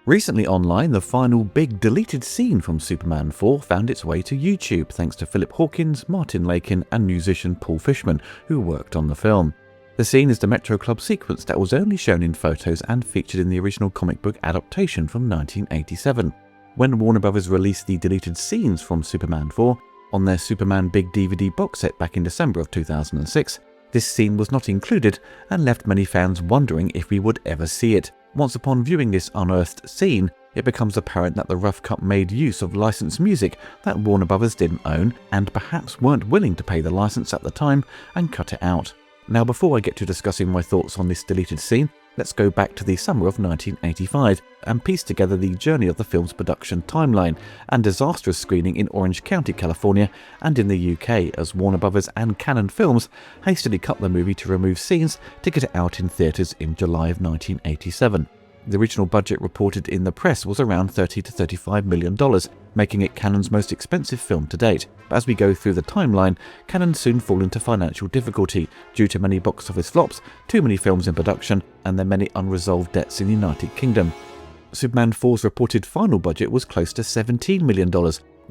Recently online, the final big deleted scene from Superman 4 found its way to YouTube thanks to Philip Hawkins, Martin Lakin and musician Paul Fishman, who worked on the film. The scene is the Metro Club sequence that was only shown in photos and featured in the original comic book adaptation from 1987. When Warner Bros. Released the deleted scenes from Superman 4 on their Superman Big DVD box set back in December of 2006, this scene was not included and left many fans wondering if we would ever see it. Once upon viewing this unearthed scene, it becomes apparent that the rough cut made use of licensed music that Warner Bros. Didn't own and perhaps weren't willing to pay the license at the time and cut it out. Now, before I get to discussing my thoughts on this deleted scene, let's go back to the summer of 1985 and piece together the journey of the film's production timeline and disastrous screening in Orange County, California and in the UK as Warner Bros. And Cannon Films hastily cut the movie to remove scenes to get it out in theatres in July of 1987. The original budget reported in the press was around $30 to $35 million, making it Cannon's most expensive film to date. But as we go through the timeline, Cannon soon fall into financial difficulty due to many box office flops, too many films in production, and their many unresolved debts in the United Kingdom. Superman 4's reported final budget was close to $17 million,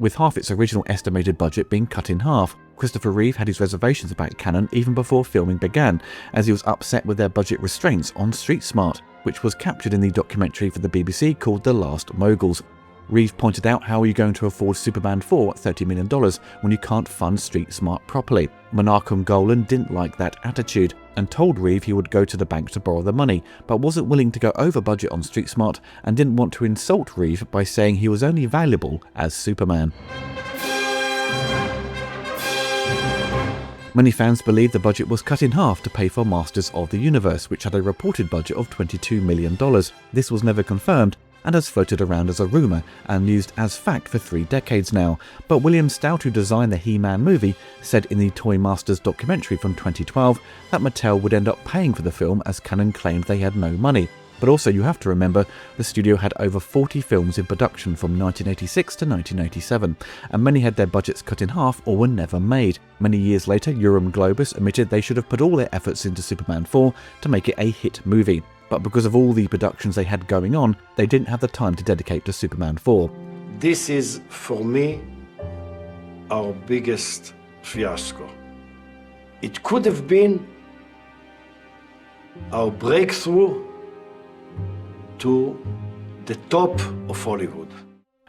with half its original estimated budget being cut in half. Christopher Reeve had his reservations about Cannon even before filming began, as he was upset with their budget restraints on Street Smart, which was captured in the documentary for the BBC called The Last Moguls. Reeve pointed out, how are you going to afford Superman 4 at $30 million when you can't fund Street Smart properly? Menachem Golan didn't like that attitude and told Reeve he would go to the bank to borrow the money, but wasn't willing to go over budget on Street Smart and didn't want to insult Reeve by saying he was only valuable as Superman. Many fans believe the budget was cut in half to pay for Masters of the Universe, which had a reported budget of $22 million. This was never confirmed and has floated around as a rumour and used as fact for 3 decades now. But William Stout, who designed the He-Man movie, said in the Toy Masters documentary from 2012 that Mattel would end up paying for the film as Cannon claimed they had no money. But also you have to remember, the studio had over 40 films in production from 1986 to 1987, and many had their budgets cut in half or were never made. Many years later, Euron Globus admitted they should have put all their efforts into Superman 4 to make it a hit movie. But because of all the productions they had going on, they didn't have the time to dedicate to Superman 4. This is, for me, our biggest fiasco. It could have been our breakthrough to the top of Hollywood.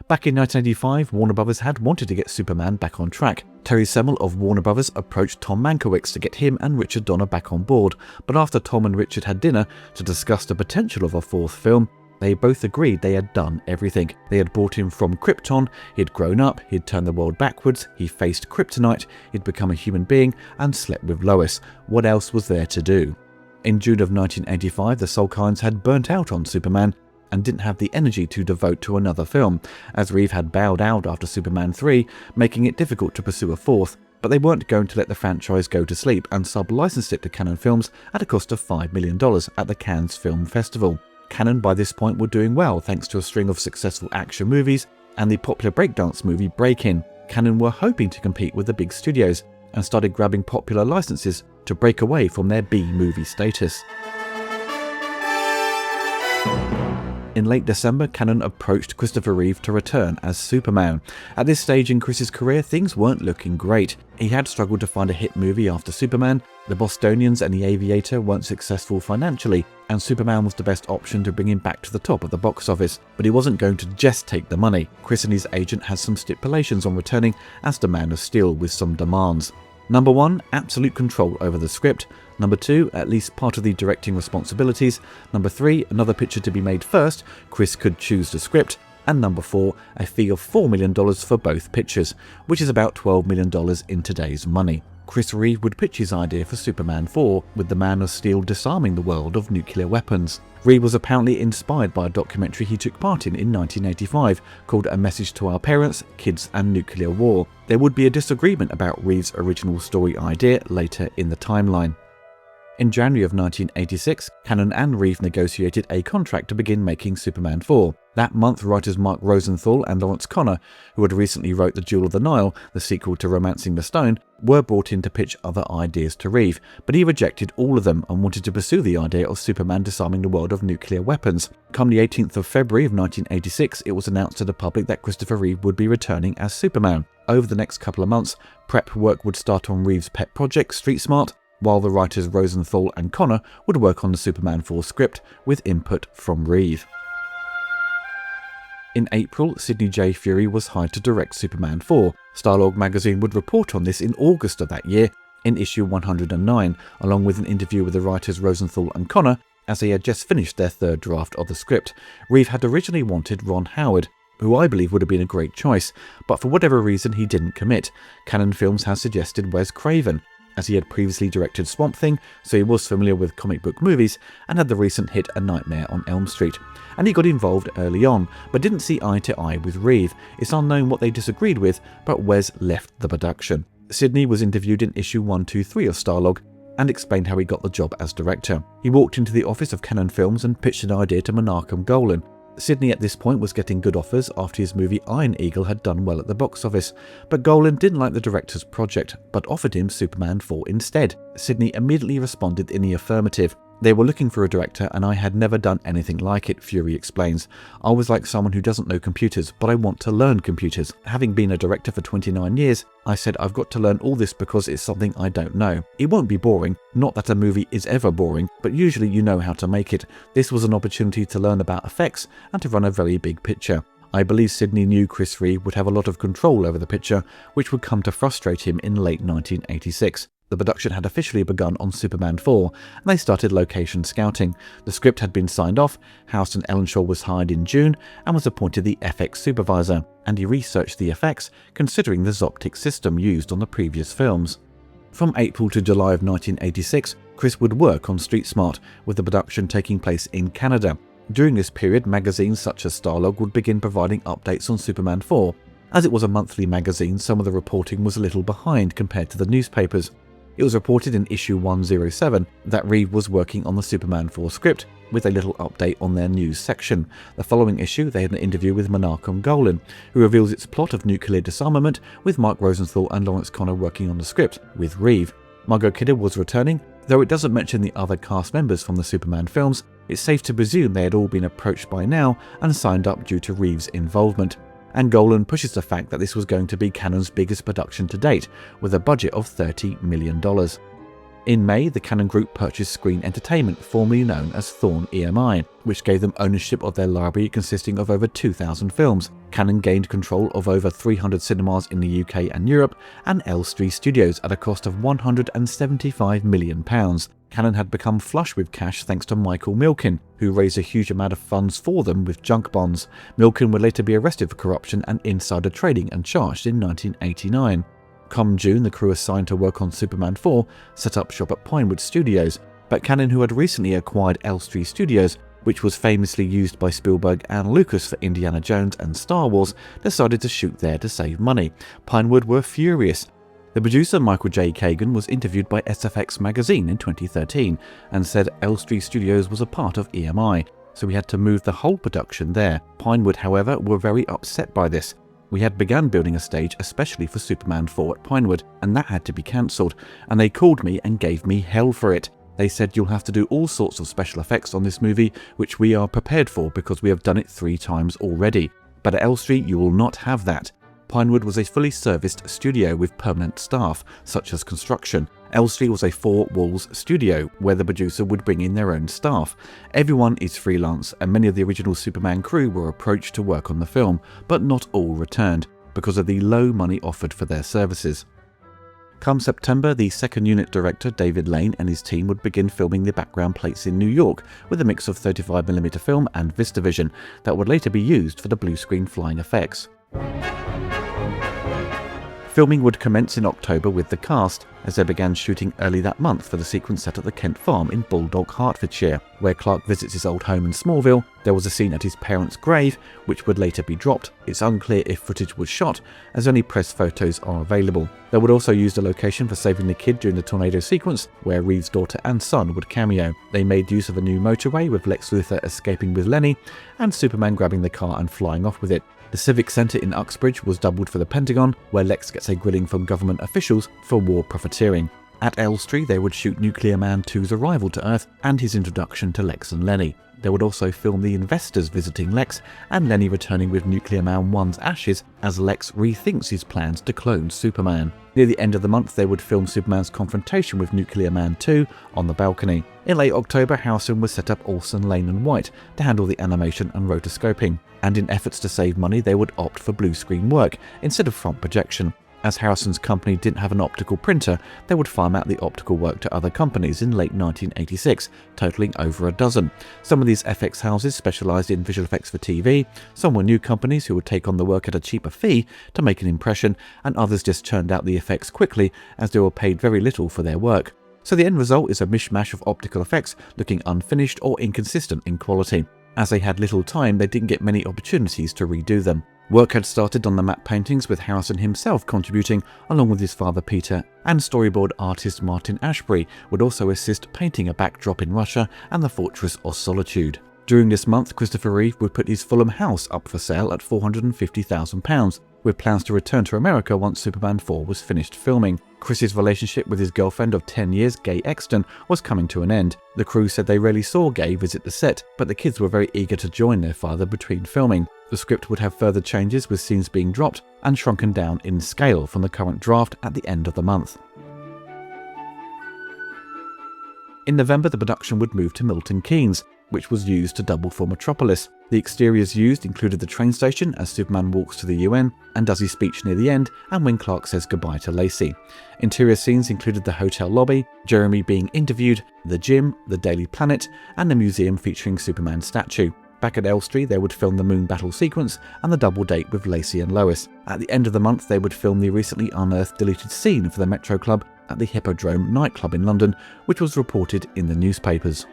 Back in 1985, Warner Bros. Had wanted to get Superman back on track. Terry Semel of Warner Bros. Approached Tom Mankiewicz to get him and Richard Donner back on board, but after Tom and Richard had dinner to discuss the potential of a 4th film, they both agreed they had done everything. They had brought him from Krypton, he'd grown up, he'd turned the world backwards, he faced kryptonite, he'd become a human being and slept with Lois. What else was there to do? In June of 1985, the Salkinds had burnt out on Superman and didn't have the energy to devote to another film, as Reeve had bowed out after Superman 3, making it difficult to pursue a 4th. But they weren't going to let the franchise go to sleep and sub-licensed it to Cannon Films at a cost of $5 million at the Cannes Film Festival. Cannon by this point were doing well thanks to a string of successful action movies and the popular breakdance movie Break-In. Cannon were hoping to compete with the big studios and started grabbing popular licenses to break away from their B-movie status. In late December, Cannon approached Christopher Reeve to return as Superman. At this stage in Chris's career, things weren't looking great. He had struggled to find a hit movie after Superman, The Bostonians and The Aviator weren't successful financially, and Superman was the best option to bring him back to the top of the box office. But he wasn't going to just take the money. Chris and his agent had some stipulations on returning as the Man of Steel with some demands. Number 1, absolute control over the script. Number 2, at least part of the directing responsibilities. Number 3, another picture to be made first, Chris could choose the script. And number 4, a fee of $4 million for both pictures, which is about $12 million in today's money. Chris Reeve would pitch his idea for Superman 4, with the Man of Steel disarming the world of nuclear weapons. Reeve was apparently inspired by a documentary he took part in 1985 called A Message to Our Parents, Kids and Nuclear War. There would be a disagreement about Reeve's original story idea later in the timeline. In January of 1986, Cannon and Reeve negotiated a contract to begin making Superman 4. That month, writers Mark Rosenthal and Lawrence Connor, who had recently wrote The Jewel of the Nile, the sequel to Romancing the Stone, were brought in to pitch other ideas to Reeve, but he rejected all of them and wanted to pursue the idea of Superman disarming the world of nuclear weapons. Come the 18th of February of 1986, it was announced to the public that Christopher Reeve would be returning as Superman. Over the next couple of months, prep work would start on Reeve's pet project, Street Smart, while the writers Rosenthal and Connor would work on the Superman 4 script with input from Reeve. In April, Sidney J. Furie was hired to direct Superman 4. Starlog magazine would report on this in August of that year, in issue 109, along with an interview with the writers Rosenthal and Connor, as they had just finished their third draft of the script. Reeve had originally wanted Ron Howard, who I believe would have been a great choice, but for whatever reason he didn't commit. Cannon Films has suggested Wes Craven, as he had previously directed Swamp Thing, so he was familiar with comic book movies and had the recent hit A Nightmare on Elm Street. And he got involved early on, but didn't see eye to eye with Reeve. It's unknown what they disagreed with, but Wes left the production. Sidney was interviewed in issue 123 of Starlog and explained how he got the job as director. He walked into the office of Cannon Films and pitched an idea to Menachem Golan. Sidney at this point was getting good offers after his movie Iron Eagle had done well at the box office, but Golan didn't like the director's project, but offered him Superman 4 instead. Sidney immediately responded in the affirmative. They were looking for a director and I had never done anything like it, Furie explains. I was like someone who doesn't know computers, but I want to learn computers. Having been a director for 29 years, I said I've got to learn all this because it's something I don't know. It won't be boring, not that a movie is ever boring, but usually you know how to make it. This was an opportunity to learn about effects and to run a very big picture. I believe Sidney knew Chris Reeve would have a lot of control over the picture, which would come to frustrate him in late 1986. The production had officially begun on Superman 4, and they started location scouting. The script had been signed off, Houston Ellenshaw was hired in June and was appointed the FX supervisor, and he researched the effects, considering the Zoptic system used on the previous films. From April to July of 1986, Chris would work on Street Smart, with the production taking place in Canada. During this period, magazines such as Starlog would begin providing updates on Superman 4. As it was a monthly magazine, some of the reporting was a little behind compared to the newspapers. It was reported in issue 107 that Reeve was working on the Superman 4 script, with a little update on their news section. The following issue, they had an interview with Menachem Golan, who reveals its plot of nuclear disarmament, with Mark Rosenthal and Lawrence Connor working on the script with Reeve. Margot Kidder was returning, though it doesn't mention the other cast members from the Superman films. It's safe to presume they had all been approached by now and signed up due to Reeve's involvement. And Golan pushes the fact that this was going to be Cannon's biggest production to date, with a budget of $30 million. In May, the Cannon Group purchased Screen Entertainment, formerly known as Thorn EMI, which gave them ownership of their library consisting of over 2,000 films. Cannon gained control of over 300 cinemas in the UK and Europe, and Elstree Studios at a cost of £175 million. Cannon had become flush with cash thanks to Michael Milken, who raised a huge amount of funds for them with junk bonds. Milken would later be arrested for corruption and insider trading and charged in 1989. Come June, the crew assigned to work on Superman 4 set up shop at Pinewood Studios, but Cannon, who had recently acquired Elstree Studios, which was famously used by Spielberg and Lucas for Indiana Jones and Star Wars, decided to shoot there to save money. Pinewood were furious. The producer, Michael J. Kagan, was interviewed by SFX magazine in 2013 and said Elstree Studios was a part of EMI, so we had to move the whole production there. Pinewood, however, were very upset by this. We had begun building a stage especially for Superman 4 at Pinewood, and that had to be cancelled, and they called me and gave me hell for it. They said you'll have to do all sorts of special effects on this movie, which we are prepared for because we have done it 3 times already. But at Elstree you will not have that. Pinewood was a fully serviced studio with permanent staff, such as construction. Elstree was a 4-walls studio, where the producer would bring in their own staff. Everyone is freelance, and many of the original Superman crew were approached to work on the film, but not all returned, because of the low money offered for their services. Come September, the second unit director, David Lane, and his team would begin filming the background plates in New York, with a mix of 35mm film and VistaVision, that would later be used for the blue screen flying effects. Filming would commence in October with the cast, as they began shooting early that month for the sequence set at the Kent farm in Bulldog, Hertfordshire, where Clark visits his old home in Smallville. There was a scene at his parents' grave, which would later be dropped. It's unclear if footage was shot, as only press photos are available. They would also use the location for saving the kid during the tornado sequence, where Reed's daughter and son would cameo. They made use of a new motorway, with Lex Luthor escaping with Lenny, and Superman grabbing the car and flying off with it. The Civic Centre in Uxbridge was doubled for the Pentagon, where Lex gets a grilling from government officials for war profiteering. At Elstree, they would shoot Nuclear Man 2's arrival to Earth and his introduction to Lex and Lenny. They would also film the investors visiting Lex and Lenny returning with Nuclear Man 1's ashes as Lex rethinks his plans to clone Superman. Near the end of the month, they would film Superman's confrontation with Nuclear Man 2 on the balcony. In late October, Harrison would set up Olsen, Lane and White to handle the animation and rotoscoping, and in efforts to save money, they would opt for blue screen work instead of front projection. As Harrison's company didn't have an optical printer, they would farm out the optical work to other companies in late 1986, totaling over a dozen. Some of these FX houses specialised in visual effects for TV, some were new companies who would take on the work at a cheaper fee to make an impression, and others just churned out the effects quickly as they were paid very little for their work. So the end result is a mishmash of optical effects looking unfinished or inconsistent in quality. As they had little time, they didn't get many opportunities to redo them. Work had started on the matte paintings, with Harrison himself contributing along with his father Peter, and storyboard artist Martin Ashbury would also assist painting a backdrop in Russia and the Fortress of Solitude. During this month, Christopher Reeve would put his Fulham house up for sale at £450,000, with plans to return to America once Superman 4 was finished filming. Chris's relationship with his girlfriend of 10 years, Gay Exton, was coming to an end. The crew said they rarely saw Gay visit the set, but the kids were very eager to join their father between filming. The script would have further changes, with scenes being dropped and shrunken down in scale from the current draft at the end of the month. In November, the production would move to Milton Keynes, which was used to double for Metropolis. The exteriors used included the train station as Superman walks to the UN and does his speech near the end, and when Clark says goodbye to Lacey. Interior scenes included the hotel lobby, Jeremy being interviewed, the gym, the Daily Planet, and the museum featuring Superman's statue. Back at Elstree, they would film the moon battle sequence and the double date with Lacey and Lois. At the end of the month, they would film the recently unearthed deleted scene for the Metro Club at the Hippodrome nightclub in London, which was reported in the newspapers.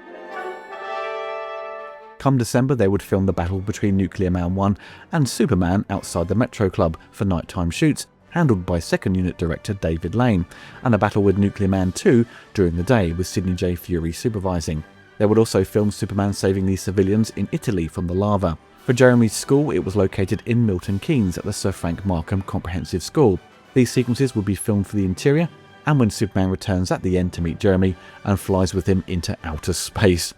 Come December, they would film the battle between Nuclear Man 1 and Superman outside the Metro Club for nighttime shoots, handled by second unit director David Lane, and a battle with Nuclear Man 2 during the day with Sidney J. Fury supervising. They would also film Superman saving the civilians in Italy from the lava. For Jeremy's school, it was located in Milton Keynes at the Sir Frank Markham Comprehensive School. These sequences would be filmed for the interior, and when Superman returns at the end to meet Jeremy and flies with him into outer space.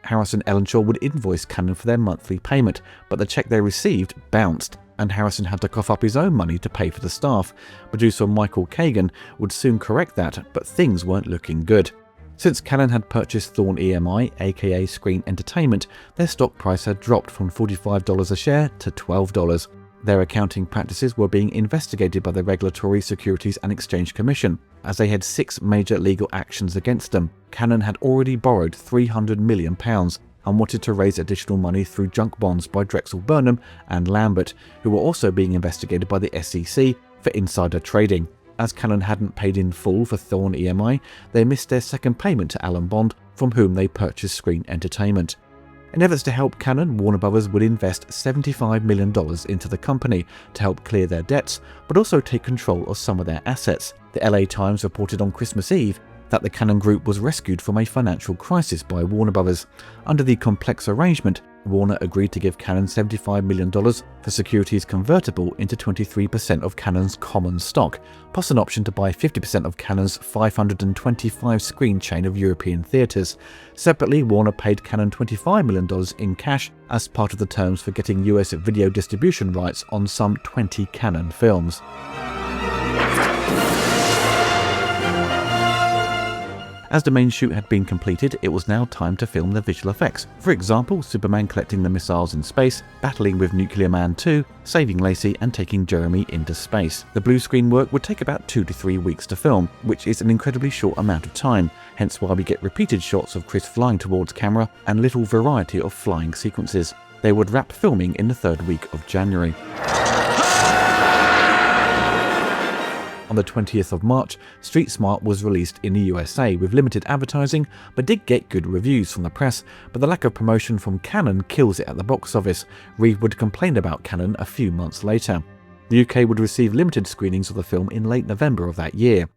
Harrison Ellenshaw would invoice Cannon for their monthly payment, but the check they received bounced, and Harrison had to cough up his own money to pay for the staff. Producer Michael Kagan would soon correct that, but things weren't looking good. Since Cannon had purchased Thorn EMI, aka Screen Entertainment, their stock price had dropped from $45 a share to $12. Their accounting practices were being investigated by the Regulatory Securities and Exchange Commission, as they had 6 major legal actions against them. Cannon had already borrowed £300 million and wanted to raise additional money through junk bonds by Drexel Burnham and Lambert, who were also being investigated by the SEC for insider trading. As Cannon hadn't paid in full for Thorn EMI, they missed their second payment to Alan Bond, from whom they purchased Screen Entertainment. In efforts to help Cannon, Warner Bros. Would invest $75 million into the company to help clear their debts, but also take control of some of their assets. The LA Times reported on Christmas Eve that the Cannon Group was rescued from a financial crisis by Warner Bros. Under the complex arrangement, Warner agreed to give Cannon $75 million for securities convertible into 23% of Cannon's common stock, plus an option to buy 50% of Cannon's 525-screen chain of European theatres. Separately, Warner paid Cannon $25 million in cash as part of the terms for getting US video distribution rights on some 20 Cannon films. As the main shoot had been completed, it was now time to film the visual effects. For example, Superman collecting the missiles in space, battling with Nuclear Man 2, saving Lacey and taking Jeremy into space. The blue screen work would take about 2 to 3 weeks to film, which is an incredibly short amount of time, hence why we get repeated shots of Chris flying towards camera and little variety of flying sequences. They would wrap filming in the 3rd week of January. On the 20th of March, Street Smart was released in the USA with limited advertising, but did get good reviews from the press, but the lack of promotion from Cannon kills it at the box office. Reeve would complain about Cannon a few months later. The UK would receive limited screenings of the film in late November of that year.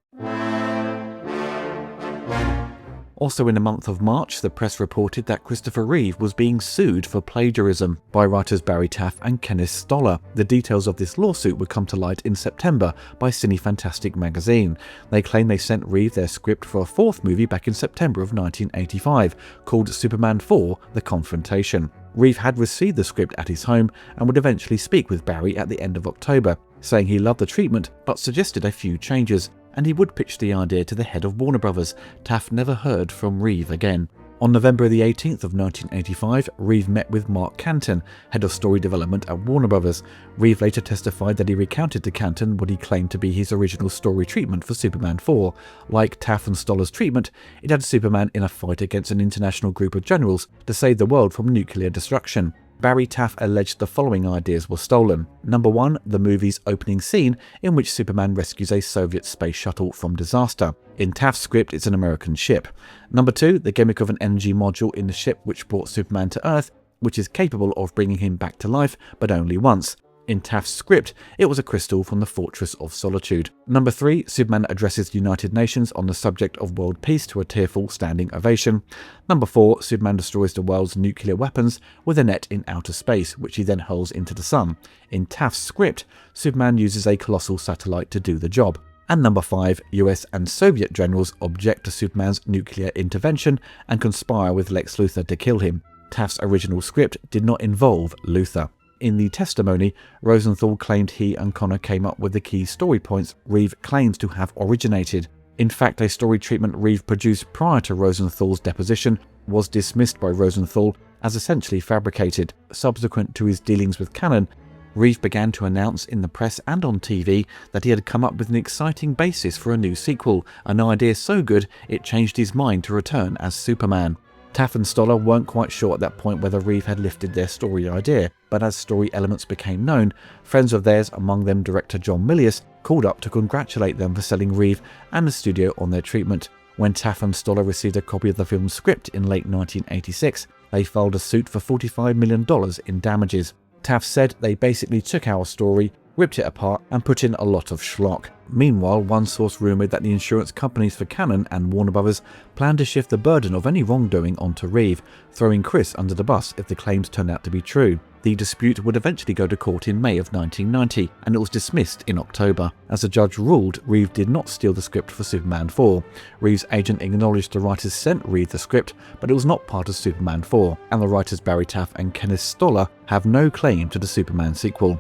Also in the month of March, the press reported that Christopher Reeve was being sued for plagiarism by writers Barry Taff and Kenneth Stoller. The details of this lawsuit would come to light in September by Cinefantastique magazine. They claim they sent Reeve their script for a fourth movie back in September of 1985, called Superman 4: The Confrontation. Reeve had received the script at his home and would eventually speak with Barry at the end of October, saying he loved the treatment but suggested a few changes, and he would pitch the idea to the head of Warner Brothers. Taff never heard from Reeve again. On November the 18th of 1985, Reeve met with Mark Canton, head of story development at Warner Brothers. Reeve later testified that he recounted to Canton what he claimed to be his original story treatment for Superman 4. Like Taff and Stoller's treatment, it had Superman in a fight against an international group of generals to save the world from nuclear destruction. Barry Taff alleged the following ideas were stolen. Number 1, the movie's opening scene in which Superman rescues a Soviet space shuttle from disaster. In Taff's script, it's an American ship. Number 2, the gimmick of an energy module in the ship which brought Superman to Earth, which is capable of bringing him back to life, but only once. In Taff's script, it was a crystal from the Fortress of Solitude. Number 3, Superman addresses the United Nations on the subject of world peace to a tearful standing ovation. Number 4, Superman destroys the world's nuclear weapons with a net in outer space, which he then hurls into the sun. In Taff's script, Superman uses a colossal satellite to do the job. And number 5, US and Soviet generals object to Superman's nuclear intervention and conspire with Lex Luthor to kill him. Taff's original script did not involve Luthor. In the testimony, Rosenthal claimed he and Connor came up with the key story points Reeve claims to have originated. In fact, a story treatment Reeve produced prior to Rosenthal's deposition was dismissed by Rosenthal as essentially fabricated. Subsequent to his dealings with Cannon, Reeve began to announce in the press and on TV that he had come up with an exciting basis for a new sequel, an idea so good it changed his mind to return as Superman. Taff and Stoller weren't quite sure at that point whether Reeve had lifted their story idea, but as story elements became known, friends of theirs, among them director John Milius, called up to congratulate them for selling Reeve and the studio on their treatment. When Taff and Stoller received a copy of the film's script in late 1986, they filed a suit for $45 million in damages. Taff said they basically took our story, ripped it apart and put in a lot of schlock. Meanwhile, one source rumoured that the insurance companies for Cannon and Warner Brothers planned to shift the burden of any wrongdoing onto Reeve, throwing Chris under the bus if the claims turned out to be true. The dispute would eventually go to court in May of 1990, and it was dismissed in October. As the judge ruled, Reeve did not steal the script for Superman 4. Reeve's agent acknowledged the writers sent Reeve the script, but it was not part of Superman 4, and the writers Barry Taff and Kenneth Stoller have no claim to the Superman sequel.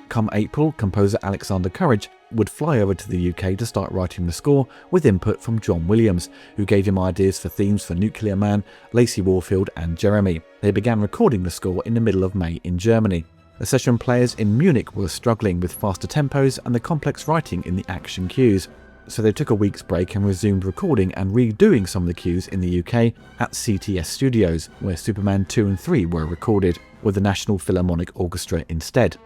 Come April, composer Alexander Courage would fly over to the UK to start writing the score with input from John Williams, who gave him ideas for themes for Nuclear Man, Lacey Warfield and Jeremy. They began recording the score in the middle of May in Germany. The session players in Munich were struggling with faster tempos and the complex writing in the action cues, so they took a week's break and resumed recording and redoing some of the cues in the UK at CTS Studios, where Superman 2 and 3 were recorded, with the National Philharmonic Orchestra instead.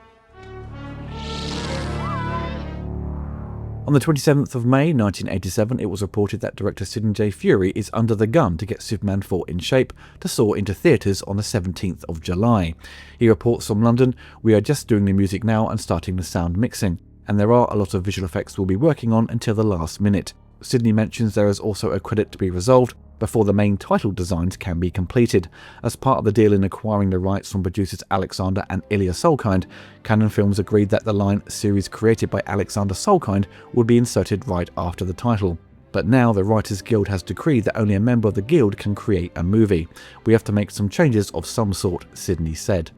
On the 27th of May 1987, it was reported that director Sidney J. Furie is under the gun to get Superman 4 in shape to soar into theatres on the 17th of July. He reports from London, "We are just doing the music now and starting the sound mixing, and there are a lot of visual effects we'll be working on until the last minute." Sidney mentions there is also a credit to be resolved before the main title designs can be completed. As part of the deal in acquiring the rights from producers Alexander and Ilya Solkind, Cannon Films agreed that the line "series created by Alexander Solkind" would be inserted right after the title. But now the Writers Guild has decreed that only a member of the guild can create a movie. "We have to make some changes of some sort," Sidney said.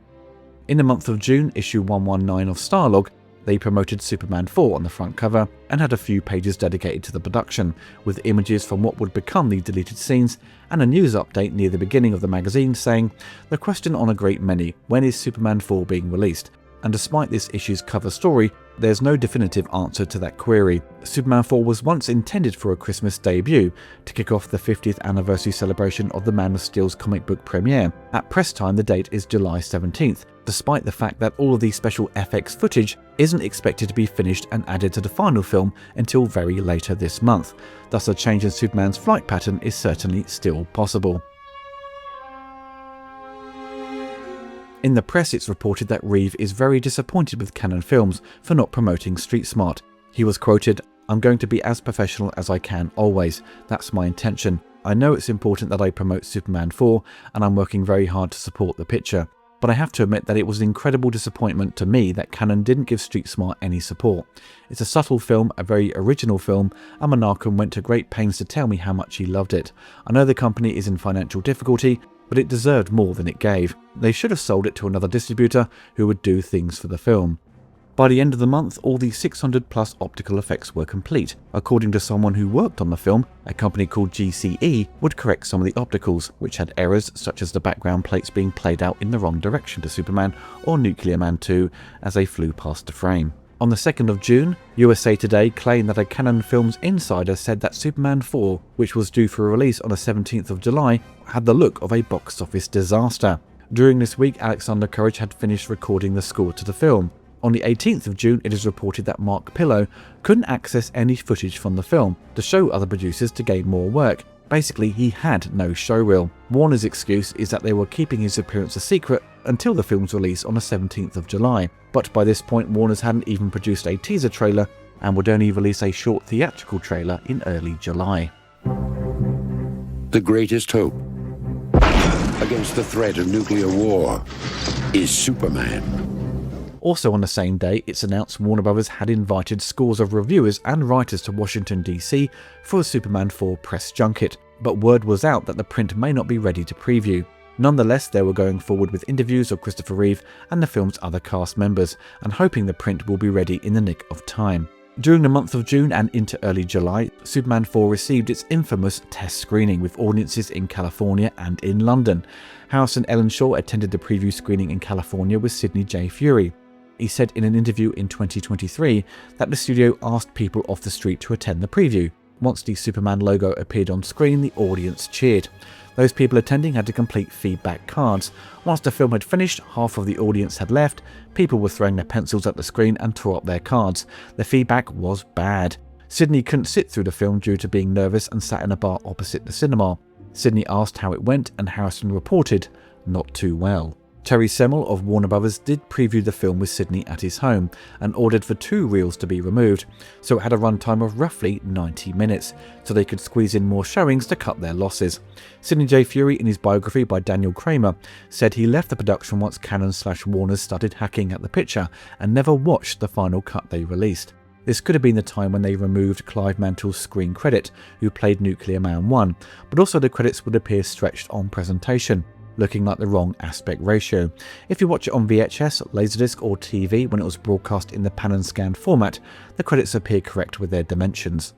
In the month of June, issue 119 of Starlog, they promoted Superman 4 on the front cover and had a few pages dedicated to the production, with images from what would become the deleted scenes and a news update near the beginning of the magazine saying, "The question on a great many, when is Superman 4 being released?" And despite this issue's cover story, there's no definitive answer to that query. Superman 4 was once intended for a Christmas debut, to kick off the 50th anniversary celebration of the Man of Steel's comic book premiere. At press time, the date is July 17th, despite the fact that all of the special FX footage isn't expected to be finished and added to the final film until very later this month. Thus a change in Superman's flight pattern is certainly still possible. In the press, it's reported that Reeve is very disappointed with Cannon Films for not promoting Street Smart. He was quoted, "I'm going to be as professional as I can always. That's my intention. I know it's important that I promote Superman 4, and I'm working very hard to support the picture. But I have to admit that it was an incredible disappointment to me that Cannon didn't give Street Smart any support. It's a subtle film, a very original film, and Menachem went to great pains to tell me how much he loved it. I know the company is in financial difficulty, but it deserved more than it gave. They should have sold it to another distributor who would do things for the film." By the end of the month, all the 600 plus optical effects were complete. According to someone who worked on the film, a company called GCE would correct some of the opticals, which had errors such as the background plates being played out in the wrong direction to Superman or Nuclear Man 2 as they flew past the frame. On the 2nd of June, USA Today claimed that a Cannon Films insider said that Superman 4, which was due for release on the 17th of July, had the look of a box office disaster. During this week, Alexander Courage had finished recording the score to the film. On the 18th of June, it is reported that Mark Pillow couldn't access any footage from the film to show other producers to gain more work. Basically, he had no showreel. Warner's excuse is that they were keeping his appearance a secret until the film's release on the 17th of July. But by this point, Warner's hadn't even produced a teaser trailer and would only release a short theatrical trailer in early July. The greatest hope against the threat of nuclear war is Superman. Also on the same day, it's announced Warner Bros. Had invited scores of reviewers and writers to Washington DC for a Superman 4 press junket, but word was out that the print may not be ready to preview. Nonetheless, they were going forward with interviews of Christopher Reeve and the film's other cast members, and hoping the print will be ready in the nick of time. During the month of June and into early July, Superman 4 received its infamous test screening with audiences in California and in London. Harrison Ellen Shaw attended the preview screening in California with Sidney J. Furie. He said in an interview in 2023 that the studio asked people off the street to attend the preview. Once the Superman logo appeared on screen, the audience cheered. Those people attending had to complete feedback cards. Once the film had finished, half of the audience had left. People were throwing their pencils at the screen and tore up their cards. The feedback was bad. Sidney couldn't sit through the film due to being nervous and sat in a bar opposite the cinema. Sidney asked how it went and Harrison reported, "Not too well." Terry Semel of Warner Bros. Did preview the film with Sidney at his home and ordered for 2 reels to be removed, so it had a runtime of roughly 90 minutes, so they could squeeze in more showings to cut their losses. Sidney J. Furie, in his biography by Daniel Kramer, said he left the production once Cannon/Warner's started hacking at the picture and never watched the final cut they released. This could have been the time when they removed Clive Mantle's screen credit, who played Nuclear Man 1, but also the credits would appear stretched on presentation, looking like the wrong aspect ratio. If you watch it on VHS, Laserdisc or TV when it was broadcast in the pan and scan format, the credits appear correct with their dimensions.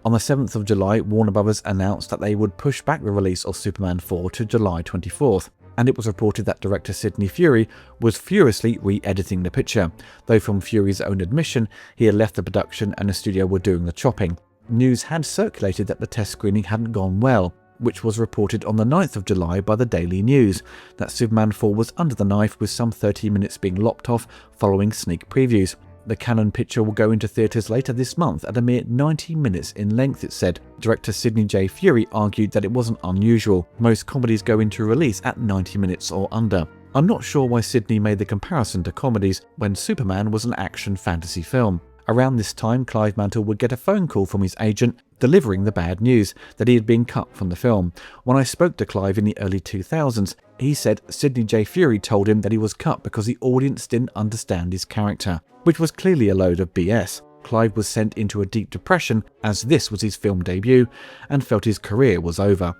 On the 7th of July, Warner Bros. Announced that they would push back the release of Superman 4 to July 24th, and it was reported that director Sidney Furie was furiously re-editing the picture, though from Furie's own admission, he had left the production and the studio were doing the chopping. News had circulated that the test screening hadn't gone well, which was reported on the 9th of July by the Daily News, that Superman 4 was under the knife with some 30 minutes being lopped off following sneak previews. The Cannon picture will go into theatres later this month at a mere 90 minutes in length, it said. Director Sidney J. Furie argued that it wasn't unusual. Most comedies go into release at 90 minutes or under. I'm not sure why Sidney made the comparison to comedies when Superman was an action fantasy film. Around this time, Clive Mantle would get a phone call from his agent delivering the bad news that he had been cut from the film. When I spoke to Clive in the early 2000s, he said Sidney J. Furie told him that he was cut because the audience didn't understand his character, which was clearly a load of BS. Clive was sent into a deep depression as this was his film debut and felt his career was over.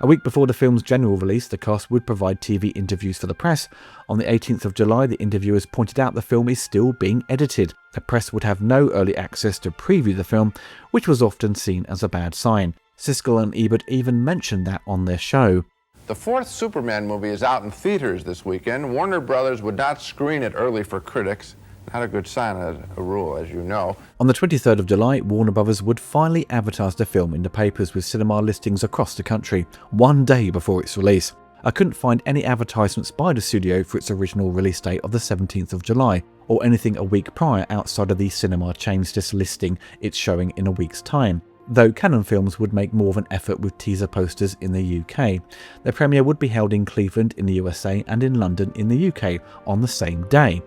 A week before the film's general release, the cast would provide TV interviews for the press. On the 18th of July, the interviewers pointed out the film is still being edited. The press would have no early access to preview the film, which was often seen as a bad sign. Siskel and Ebert even mentioned that on their show. The 4th Superman movie is out in theaters this weekend. Warner Brothers would not screen it early for critics. Not a good sign as a rule, as you know. On the 23rd of July, Warner Bros. Would finally advertise the film in the papers with cinema listings across the country, one day before its release. I couldn't find any advertisements by the studio for its original release date of the 17th of July, or anything a week prior outside of the cinema chains just listing its showing in a week's time, though Cannon Films would make more of an effort with teaser posters in the UK. The premiere would be held in Cleveland in the USA and in London in the UK on the same day.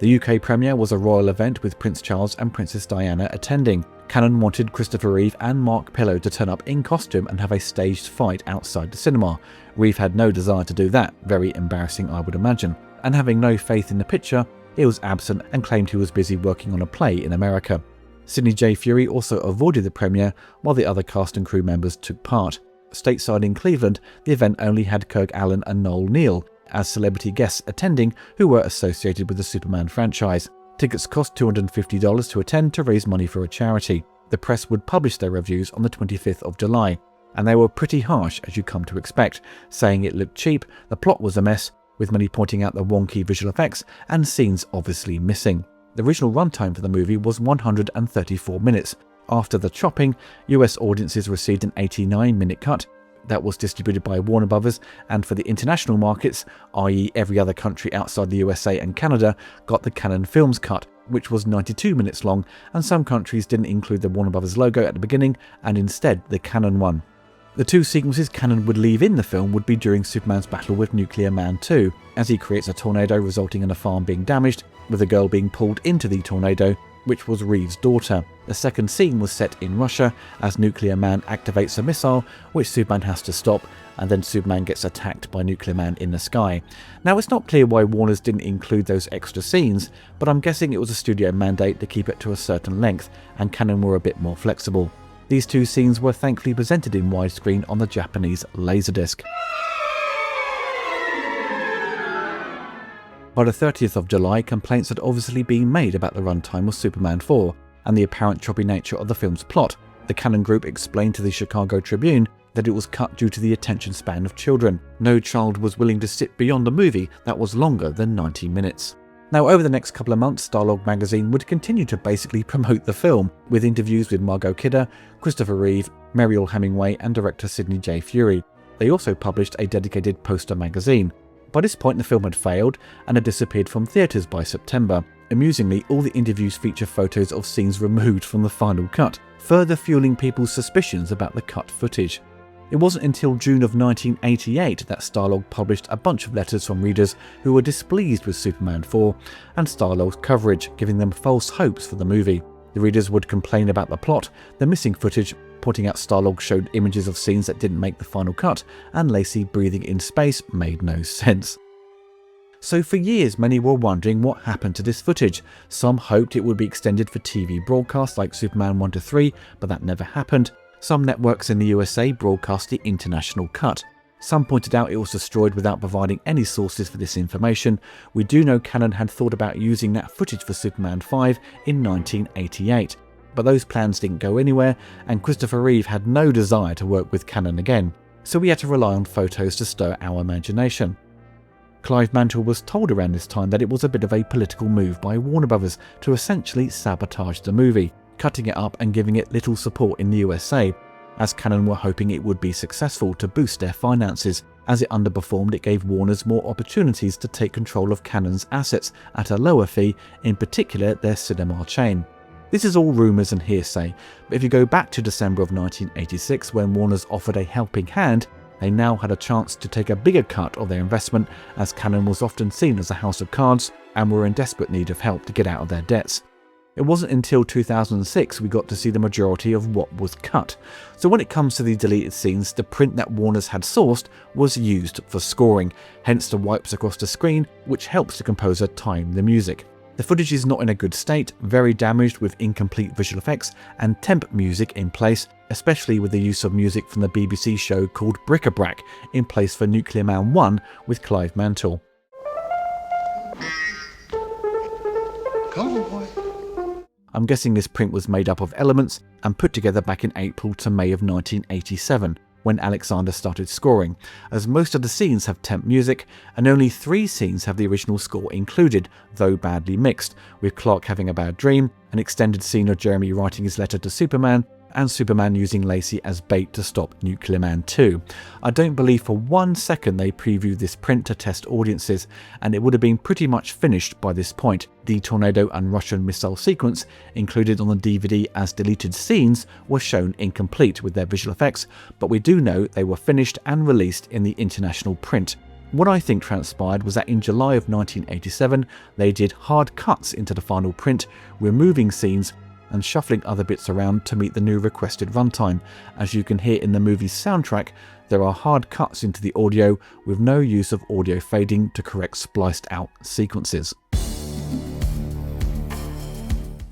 The UK premiere was a royal event with Prince Charles and Princess Diana attending. Cannon wanted Christopher Reeve and Mark Pillow to turn up in costume and have a staged fight outside the cinema. Reeve had no desire to do that, very embarrassing I would imagine, and having no faith in the picture, he was absent and claimed he was busy working on a play in America. Sidney J. Furie also avoided the premiere while the other cast and crew members took part. Stateside in Cleveland, the event only had Kirk Allen and Noel Neill as celebrity guests attending who were associated with the Superman franchise. Tickets cost $250 to attend to raise money for a charity. The press would publish their reviews on the 25th of July, and they were pretty harsh as you come to expect, saying it looked cheap, the plot was a mess, with many pointing out the wonky visual effects and scenes obviously missing. The original runtime for the movie was 134 minutes. After the chopping, US audiences received an 89-minute cut that was distributed by Warner Brothers, and for the international markets, i.e. every other country outside the USA and Canada, got the Cannon Films cut, which was 92 minutes long, and some countries didn't include the Warner Brothers logo at the beginning and instead the Cannon one. The two sequences Cannon would leave in the film would be during Superman's battle with Nuclear Man 2, as he creates a tornado resulting in a farm being damaged, with a girl being pulled into the tornado, which was Reeve's daughter. The second scene was set in Russia, as Nuclear Man activates a missile, which Superman has to stop, and then Superman gets attacked by Nuclear Man in the sky. Now, it's not clear why Warner's didn't include those extra scenes, but I'm guessing it was a studio mandate to keep it to a certain length, and Cannon were a bit more flexible. These two scenes were thankfully presented in widescreen on the Japanese Laserdisc. By the 30th of July, complaints had obviously been made about the runtime of Superman 4 and the apparent choppy nature of the film's plot. The Cannon Group explained to the Chicago Tribune that it was cut due to the attention span of children. No child was willing to sit beyond a movie that was longer than 90 minutes. Now, over the next couple of months, Starlog magazine would continue to basically promote the film, with interviews with Margot Kidder, Christopher Reeve, Mariel Hemingway and director Sidney J. Furie. They also published a dedicated poster magazine. By this point, the film had failed and had disappeared from theatres by September. Amusingly, all the interviews feature photos of scenes removed from the final cut, further fueling people's suspicions about the cut footage. It wasn't until June of 1988 that Starlog published a bunch of letters from readers who were displeased with Superman 4 and Starlog's coverage, giving them false hopes for the movie. The readers would complain about the plot, the missing footage, pointing out Starlog showed images of scenes that didn't make the final cut, and Lacey breathing in space made no sense. So for years, many were wondering what happened to this footage. Some hoped it would be extended for TV broadcasts like Superman 1-3, but that never happened. Some networks in the USA broadcast the international cut. Some pointed out it was destroyed without providing any sources for this information. We do know Cannon had thought about using that footage for Superman 5 in 1988. But those plans didn't go anywhere, and Christopher Reeve had no desire to work with Cannon again, so we had to rely on photos to stir our imagination. Clive Mantle was told around this time that it was a bit of a political move by Warner Brothers to essentially sabotage the movie, cutting it up and giving it little support in the USA, as Cannon were hoping it would be successful to boost their finances. As it underperformed, it gave Warner's more opportunities to take control of Cannon's assets at a lower fee, in particular their cinema chain. This is all rumours and hearsay, but if you go back to December of 1986 when Warner's offered a helping hand, they now had a chance to take a bigger cut of their investment, as Cannon was often seen as a house of cards and were in desperate need of help to get out of their debts. It wasn't until 2006 we got to see the majority of what was cut. So when it comes to the deleted scenes, the print that Warner's had sourced was used for scoring, hence the wipes across the screen, which helps the composer time the music. The footage is not in a good state, very damaged with incomplete visual effects and temp music in place, especially with the use of music from the BBC show called Bric-a-Brac in place for Nuclear Man 1 with Clive Mantle. Come on, boy. I'm guessing this print was made up of elements and put together back in April to May of 1987, when Alexander started scoring, as most of the scenes have temp music, and only 3 scenes have the original score included, though badly mixed, with Clark having a bad dream, an extended scene of Jeremy writing his letter to Superman, and Superman using Lacey as bait to stop Nuclear Man 2. I don't believe for 1 second they previewed this print to test audiences, and it would have been pretty much finished by this point. The tornado and Russian missile sequence, included on the DVD as deleted scenes, was shown incomplete with their visual effects, but we do know they were finished and released in the international print. What I think transpired was that in July of 1987, they did hard cuts into the final print, removing scenes and shuffling other bits around to meet the new requested runtime. As you can hear in the movie's soundtrack, there are hard cuts into the audio with no use of audio fading to correct spliced out sequences.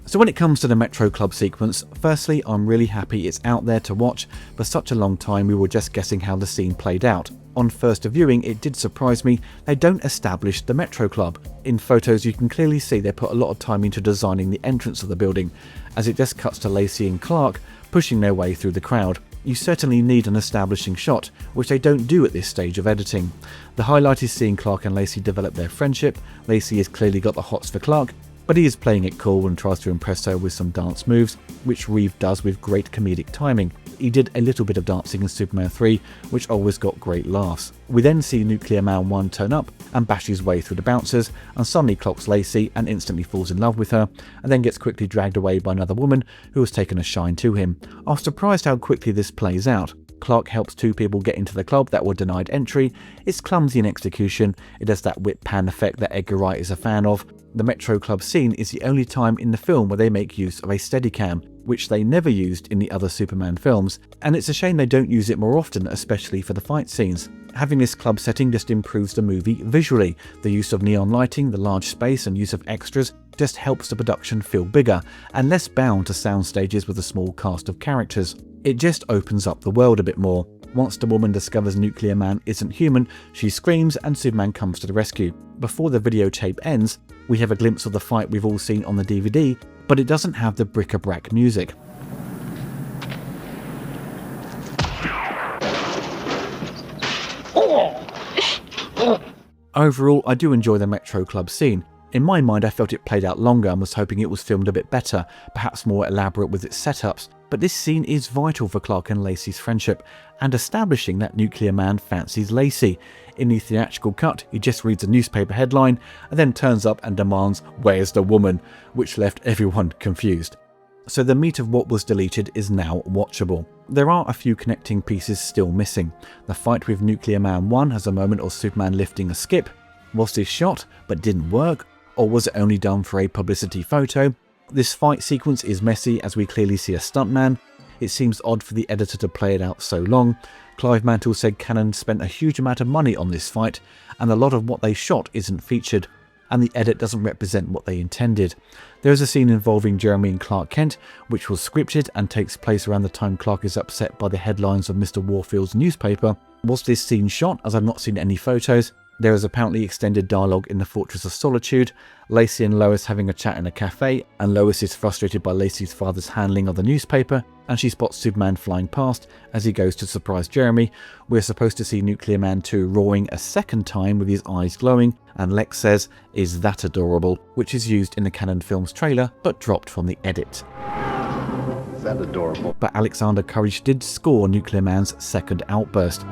So when it comes to the Metro Club sequence, firstly, I'm really happy it's out there to watch. For such a long time we were just guessing how the scene played out. On first viewing, it did surprise me they don't establish the Metro Club. In photos you can clearly see they put a lot of time into designing the entrance of the building, as it just cuts to Lacey and Clark pushing their way through the crowd. You certainly need an establishing shot, which they don't do at this stage of editing. The highlight is seeing Clark and Lacey develop their friendship. Lacey has clearly got the hots for Clark, but he is playing it cool and tries to impress her with some dance moves, which Reeve does with great comedic timing. He did a little bit of dancing in Superman 3, which always got great laughs. We then see Nuclear Man 1 turn up and bash his way through the bouncers, and suddenly clocks Lacey and instantly falls in love with her, and then gets quickly dragged away by another woman who has taken a shine to him. I was surprised how quickly this plays out. Clark helps two people get into the club that were denied entry. It's clumsy in execution, it has that whip pan effect that Edgar Wright is a fan of. The Metro Club scene is the only time in the film where they make use of a Steadicam, which they never used in the other Superman films, and it's a shame they don't use it more often, especially for the fight scenes. Having this club setting just improves the movie visually. The use of neon lighting, the large space and use of extras just helps the production feel bigger and less bound to sound stages with a small cast of characters. It just opens up the world a bit more. Once the woman discovers Nuclear Man isn't human, she screams and Superman comes to the rescue. Before the videotape ends, we have a glimpse of the fight we've all seen on the DVD, but it doesn't have the bric-a-brac music. Overall, I do enjoy the Metro Club scene. In my mind, I felt it played out longer and was hoping it was filmed a bit better, perhaps more elaborate with its setups, but this scene is vital for Clark and Lacey's friendship, and establishing that Nuclear Man fancies Lacey. In the theatrical cut, he just reads a newspaper headline and then turns up and demands, "Where's the woman?" which left everyone confused. So the meat of what was deleted is now watchable. There are a few connecting pieces still missing. The fight with Nuclear Man 1 has a moment of Superman lifting a skip. Was this shot but didn't work, or was it only done for a publicity photo? This fight sequence is messy as we clearly see a stuntman. It seems odd for the editor to play it out so long. Clive Mantle said Cannon spent a huge amount of money on this fight, and a lot of what they shot isn't featured, and the edit doesn't represent what they intended. There is a scene involving Jeremy and Clark Kent, which was scripted and takes place around the time Clark is upset by the headlines of Mr. Warfield's newspaper. Was this scene shot, as I've not seen any photos? There is apparently extended dialogue in the Fortress of Solitude, Lacey and Lois having a chat in a cafe, and Lois is frustrated by Lacey's father's handling of the newspaper, and she spots Superman flying past as he goes to surprise Jeremy. We're supposed to see Nuclear Man 2 roaring a second time with his eyes glowing, and Lex says, "Is that adorable?" which is used in the Cannon film's trailer, but dropped from the edit. Is that adorable? But Alexander Courage did score Nuclear Man's second outburst.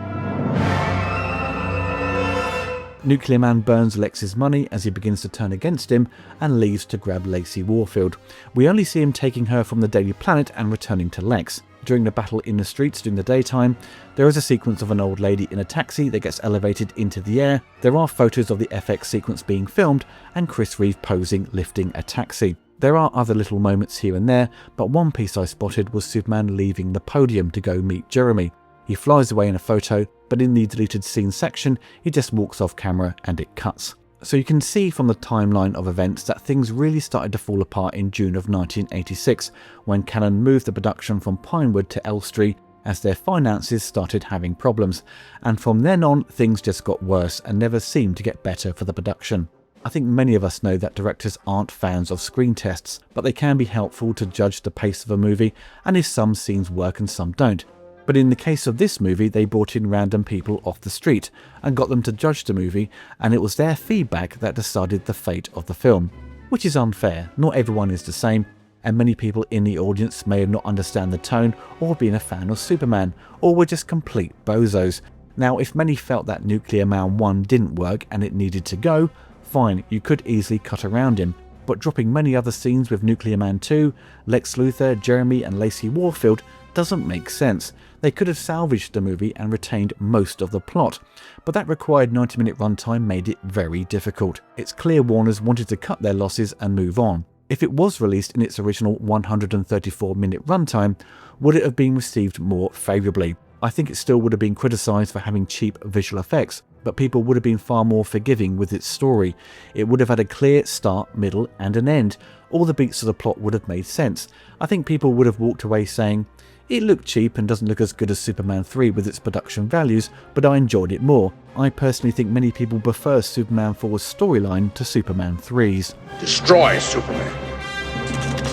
Nuclear Man burns Lex's money as he begins to turn against him and leaves to grab Lacey Warfield. We only see him taking her from the Daily Planet and returning to Lex. During the battle in the streets during the daytime, there is a sequence of an old lady in a taxi that gets elevated into the air. There are photos of the FX sequence being filmed and Chris Reeve posing lifting a taxi. There are other little moments here and there, but one piece I spotted was Superman leaving the podium to go meet Jeremy. He flies away in a photo, but in the deleted scene section, he just walks off camera and it cuts. So you can see from the timeline of events that things really started to fall apart in June of 1986, when Cannon moved the production from Pinewood to Elstree as their finances started having problems. And from then on, things just got worse and never seemed to get better for the production. I think many of us know that directors aren't fans of screen tests, but they can be helpful to judge the pace of a movie and if some scenes work and some don't. But in the case of this movie, they brought in random people off the street and got them to judge the movie, and it was their feedback that decided the fate of the film. Which is unfair, not everyone is the same, and many people in the audience may have not understand the tone or been a fan of Superman, or were just complete bozos. Now, if many felt that Nuclear Man 1 didn't work and it needed to go, fine, you could easily cut around him, but dropping many other scenes with Nuclear Man 2, Lex Luthor, Jeremy and Lacey Warfield doesn't make sense. They could have salvaged the movie and retained most of the plot, but that required 90-minute runtime made it very difficult. It's clear Warner's wanted to cut their losses and move on. If it was released in its original 134-minute runtime, would it have been received more favourably? I think it still would have been criticised for having cheap visual effects, but people would have been far more forgiving with its story. It would have had a clear start, middle and an end. All the beats of the plot would have made sense. I think people would have walked away saying, "It looked cheap and doesn't look as good as Superman 3 with its production values, but I enjoyed it more." I personally think many people prefer Superman 4's storyline to Superman 3's. Destroy Superman.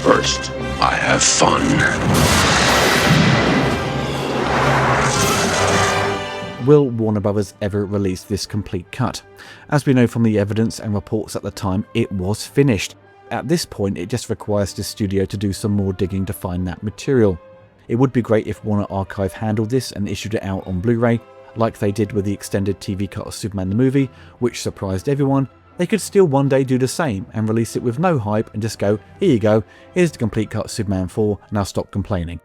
First, I have fun. Will Warner Brothers ever release this complete cut? As we know from the evidence and reports at the time, it was finished. At this point, it just requires the studio to do some more digging to find that material. It would be great if Warner Archive handled this and issued it out on Blu-ray, like they did with the extended TV cut of Superman the movie, which surprised everyone. They could still one day do the same and release it with no hype and just go, "Here you go, here's the complete cut of Superman 4, now stop complaining."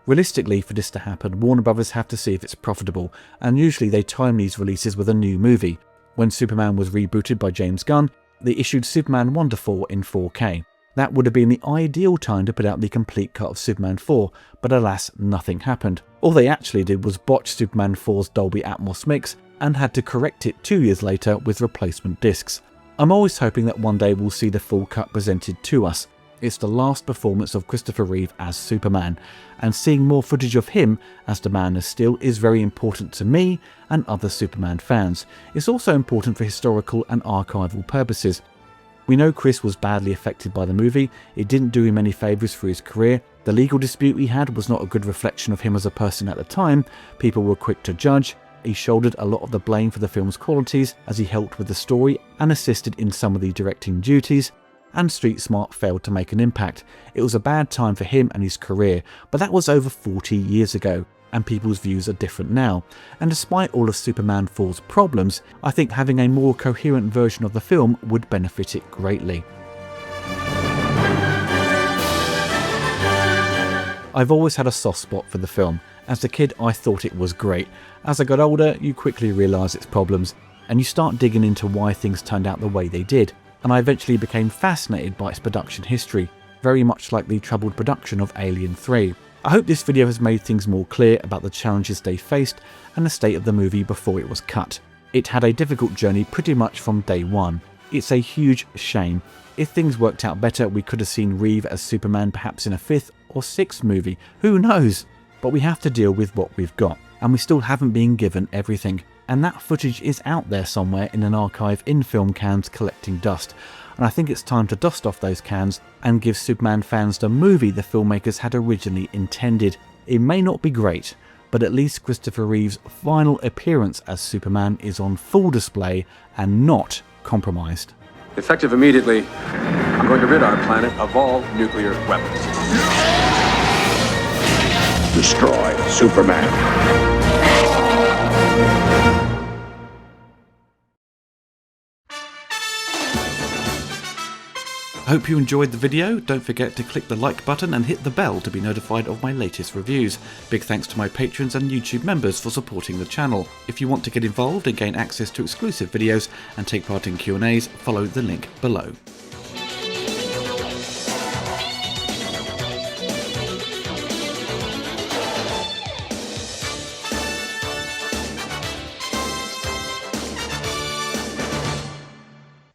Realistically, for this to happen, Warner Brothers have to see if it's profitable, and usually they time these releases with a new movie. When Superman was rebooted by James Gunn, they issued Superman 1 to 4 in 4K. That would have been the ideal time to put out the complete cut of Superman 4, but alas, nothing happened. All they actually did was botch Superman 4's Dolby Atmos mix and had to correct it 2 years later with replacement discs. I'm always hoping that one day we'll see the full cut presented to us. It's the last performance of Christopher Reeve as Superman, and seeing more footage of him as the Man of Steel is very important to me and other Superman fans. It's also important for historical and archival purposes. We know Chris was badly affected by the movie. It didn't do him any favours for his career. The legal dispute he had was not a good reflection of him as a person at the time. People were quick to judge. He shouldered a lot of the blame for the film's qualities as he helped with the story and assisted in some of the directing duties. And Street Smart failed to make an impact. It was a bad time for him and his career, but that was over 40 years ago, and people's views are different now. And despite all of Superman 4's problems, I think having a more coherent version of the film would benefit it greatly. I've always had a soft spot for the film. As a kid, I thought it was great. As I got older, you quickly realise its problems, and you start digging into why things turned out the way they did. And I eventually became fascinated by its production history, very much like the troubled production of Alien 3. I hope this video has made things more clear about the challenges they faced and the state of the movie before it was cut. It had a difficult journey pretty much from day one. It's a huge shame. If things worked out better, we could have seen Reeve as Superman perhaps in a 5th or 6th movie, who knows? But we have to deal with what we've got, and we still haven't been given everything. And that footage is out there somewhere in an archive in film cans collecting dust. And I think it's time to dust off those cans and give Superman fans the movie the filmmakers had originally intended. It may not be great, but at least Christopher Reeve's final appearance as Superman is on full display and not compromised. Effective immediately, I'm going to rid our planet of all nuclear weapons. Destroy Superman. I hope you enjoyed the video. Don't forget to click the like button and hit the bell to be notified of my latest reviews. Big thanks to my patrons and YouTube members for supporting the channel. If you want to get involved and gain access to exclusive videos and take part in Q&As, follow the link below.